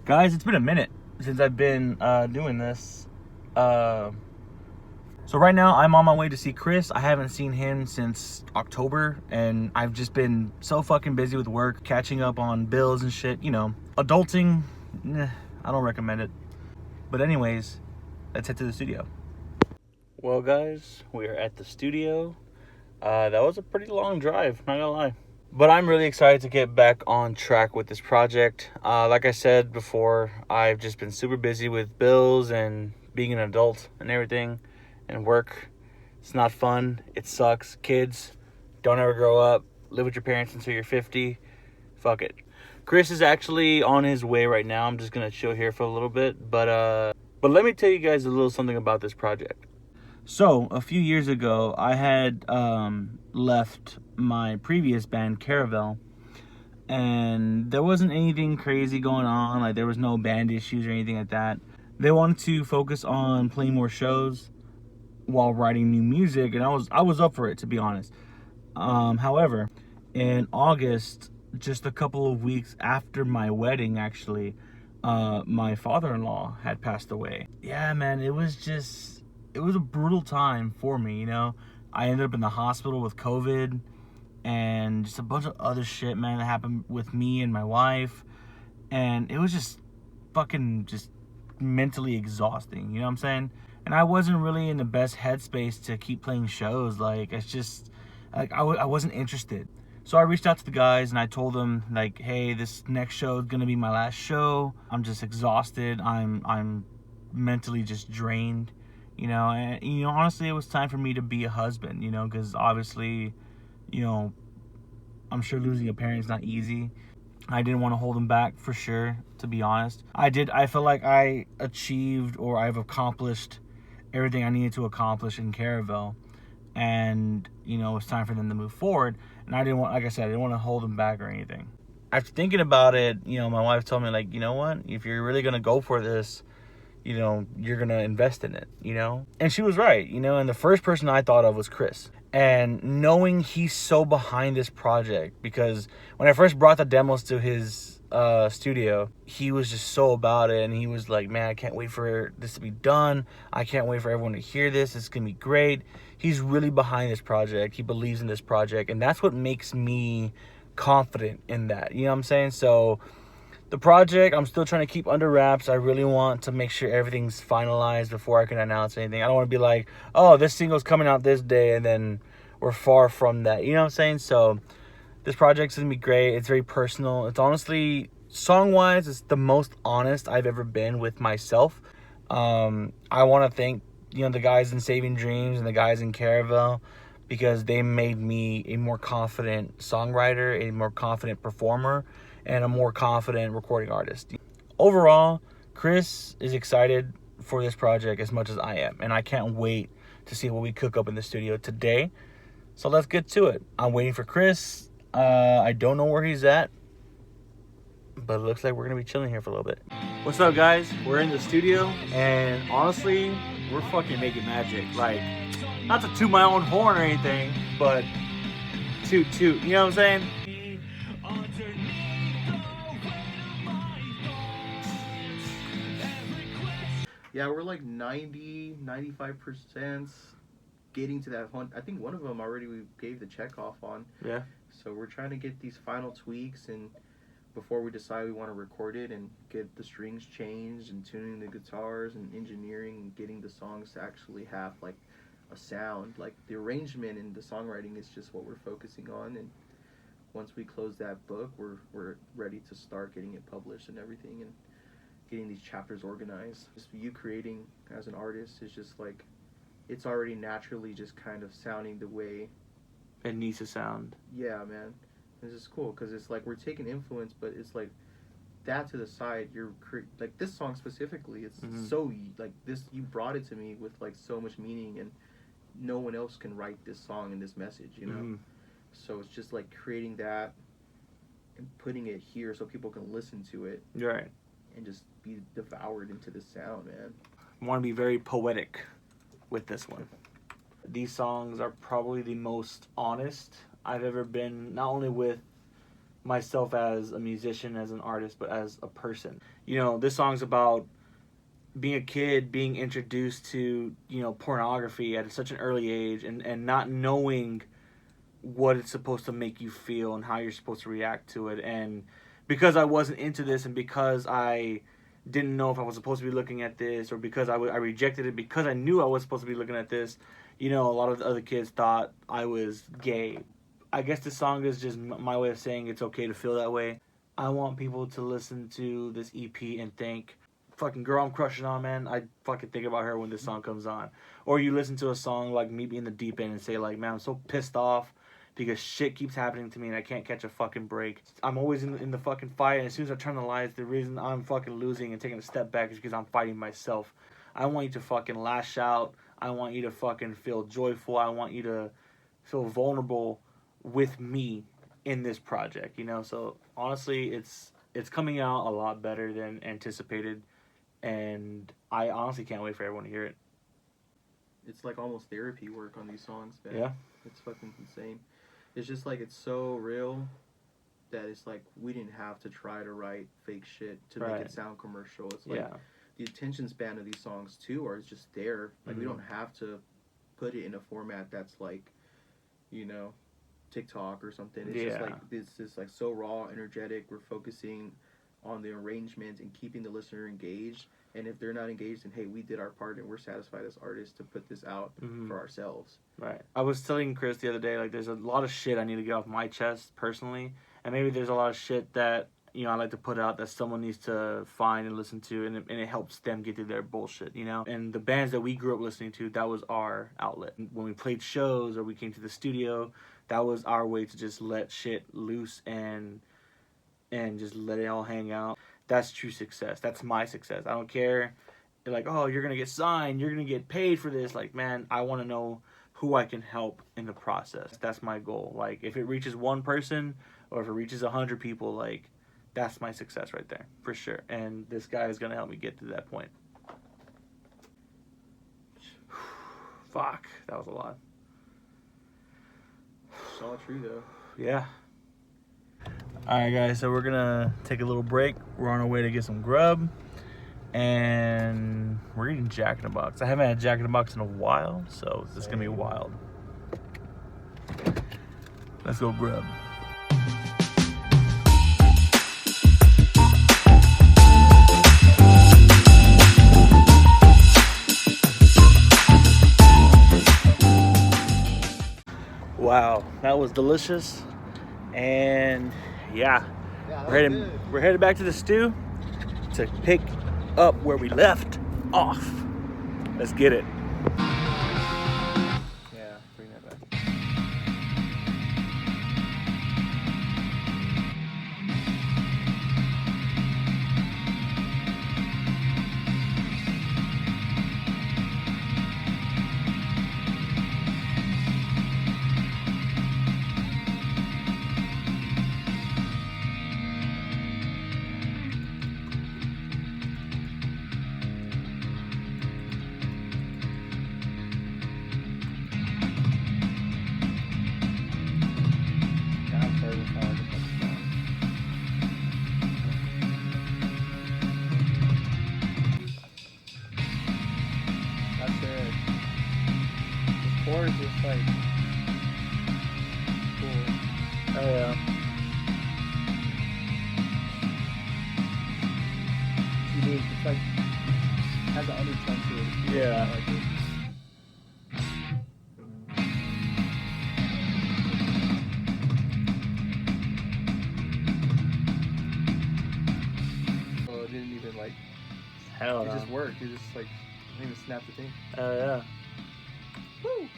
Guys, it's been a minute since I've been doing this. So right now I'm on my way to see Chris. I haven't seen him since October, and I've just been so fucking busy with work, catching up on bills and shit. You know, adulting, I don't recommend it. But anyways, let's head to the studio. Well, guys, we are at the studio. That was a pretty long drive, not gonna lie. But I'm really excited to get back on track with this project. Like I said before, I've just been super busy with bills and being an adult and everything and work. It's not fun. It sucks. Kids, don't ever grow up. Live with your parents until you're 50. Fuck it. Chris is actually on his way right now. I'm just going to chill here for a little bit. But let me tell you guys a little something about this project. So, a few years ago, I had left my previous band, Caravel, and there wasn't anything crazy going on. Like, there was no band issues or anything like that. They wanted to focus on playing more shows while writing new music, and I was up for it, to be honest. However, in August, just a couple of weeks after my wedding, actually, my father-in-law had passed away. Yeah, man, it was a brutal time for me, you know. I ended up in the hospital with COVID and just a bunch of other shit, man, that happened with me and my wife. And it was just fucking just mentally exhausting, you know what I'm saying? And I wasn't really in the best headspace to keep playing shows. Like, it's just, like, I wasn't interested. So I reached out to the guys and I told them, like, hey, this next show is gonna be my last show. I'm just exhausted. I'm mentally just drained. You know, and honestly, it was time for me to be a husband, you know, because obviously, you know, I'm sure losing a parent is not easy. I didn't want to hold them back, for sure, to be honest. I feel like I achieved, or I've accomplished everything I needed to accomplish in Caravel, and, you know, it's time for them to move forward. And I didn't want, like I said, I didn't want to hold them back or anything. After thinking about it, you know, my wife told me, like, you know what, if you're really gonna go for this, you know, you're gonna invest in it, you know? And she was right, you know, and the first person I thought of was Chris. And knowing he's so behind this project, because when I first brought the demos to his studio, he was just so about it, and he was like, man, I can't wait for this to be done. I can't wait for everyone to hear this. It's gonna be great. He's really behind this project. He believes in this project, and that's what makes me confident in that. You know what I'm saying? So the project, I'm still trying to keep under wraps. I really want to make sure everything's finalized before I can announce anything. I don't want to be like, oh, this single's coming out this day, and then we're far from that. You know what I'm saying? So this project's going to be great. It's very personal. It's honestly, song-wise, it's the most honest I've ever been with myself. I want to thank, you know, the guys in Saving Dreams and the guys in Caravel, because they made me a more confident songwriter, a more confident performer, and a more confident recording artist. Overall, Chris is excited for this project as much as I am, and I can't wait to see what we cook up in the studio today. So let's get to it. I'm waiting for Chris. I don't know where he's at, but it looks like we're gonna be chilling here for a little bit. What's up, guys? We're in the studio, and honestly, we're fucking making magic. Like, not to toot my own horn or anything, but toot, you know what I'm saying? Yeah, we're like 95% getting to that one. I think one of them already we gave the check off on. Yeah. So we're trying to get these final tweaks, and before we decide we want to record it and get the strings changed and tuning the guitars and engineering and getting the songs to actually have like a sound. Like, the arrangement and the songwriting is just what we're focusing on, and once we close that book, we're ready to start getting it published and everything, and getting these chapters organized. Just you creating as an artist is just like, it's already naturally just kind of sounding the way it needs to sound. Yeah, man. This is cool because it's like we're taking influence, but it's like that to the side. You're like, this song specifically, it's so like this. You brought it to me with like so much meaning, and no one else can write this song and this message, you know. So it's just like creating that and putting it here so people can listen to it. Right. And just be devoured into the sound, man. I want to be very poetic with this one. These songs are probably the most honest I've ever been, not only with myself as a musician, as an artist, but as a person. You know, this song's about being a kid, being introduced to, you know, pornography at such an early age, and not knowing what it's supposed to make you feel and how you're supposed to react to it. And because I wasn't into this, and because I didn't know if I was supposed to be looking at this, or because I rejected it because I knew I was supposed to be looking at this, you know, a lot of the other kids thought I was gay. I guess this song is just my way of saying it's okay to feel that way. I want people to listen to this EP and think, fucking girl I'm crushing on, man, I fucking think about her when this song comes on. Or you listen to a song like Meet Me in the Deep End and say like, man, I'm so pissed off because shit keeps happening to me and I can't catch a fucking break. I'm always in the fucking fight, and as soon as I turn the lights, the reason I'm fucking losing and taking a step back is because I'm fighting myself. I want you to fucking lash out. I want you to fucking feel joyful. I want you to feel vulnerable with me in this project, you know? So honestly, it's coming out a lot better than anticipated, and I honestly can't wait for everyone to hear it. It's like almost therapy work on these songs, man. Yeah. It's fucking insane. It's just like, it's so real that it's like we didn't have to try to write fake shit to make it sound commercial. It's like the attention span of these songs too are just there. Like we don't have to put it in a format that's like, you know, TikTok or something. It's just like, this is like so raw, energetic. We're focusing on the arrangement and keeping the listener engaged. And if they're not engaged, then hey, we did our part and we're satisfied as artists to put this out for ourselves. Right. I was telling Chris the other day, like, there's a lot of shit I need to get off my chest personally, and maybe there's a lot of shit that, you know, I like to put out that someone needs to find and listen to, and it helps them get through their bullshit, you know? And the bands that we grew up listening to, that was our outlet. When we played shows or we came to the studio, that was our way to just let shit loose and just let it all hang out. That's true success. That's my success. I don't care. They're like, oh, you're going to get signed. You're going to get paid for this. Like, man, I want to know who I can help in the process. That's my goal. Like, if it reaches one person or if it reaches 100 people, like, that's my success right there, for sure. And this guy is going to help me get to that point. Fuck, that was a lot. It's all true, though. Yeah. Alright, guys, so we're going to take a little break. We're on our way to get some grub. And we're eating Jack in the Box. I haven't had Jack in the Box in a while, so this is going to be wild. Let's go grub. Wow, that was delicious. And yeah, we're headed back to the stew to pick up where we left off. Let's get it. Yeah, bring that back. Or is just like cool? Oh yeah. Unique. It's like has an undertone to it. Yeah. I like it. Oh, it didn't even like. Hell it no. just worked. It just like didn't even snap the thing. Oh yeah. Woo!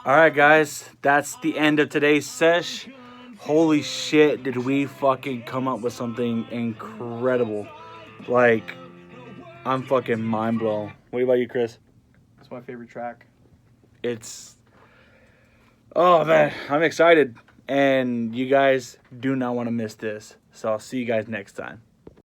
All right, guys, that's the end of today's sesh. Holy shit, did we fucking come up with something incredible. Like, I'm fucking mind blown. What about you, Chris? It's my favorite track. It's... Oh, man. I'm excited. And you guys do not want to miss this. So I'll see you guys next time.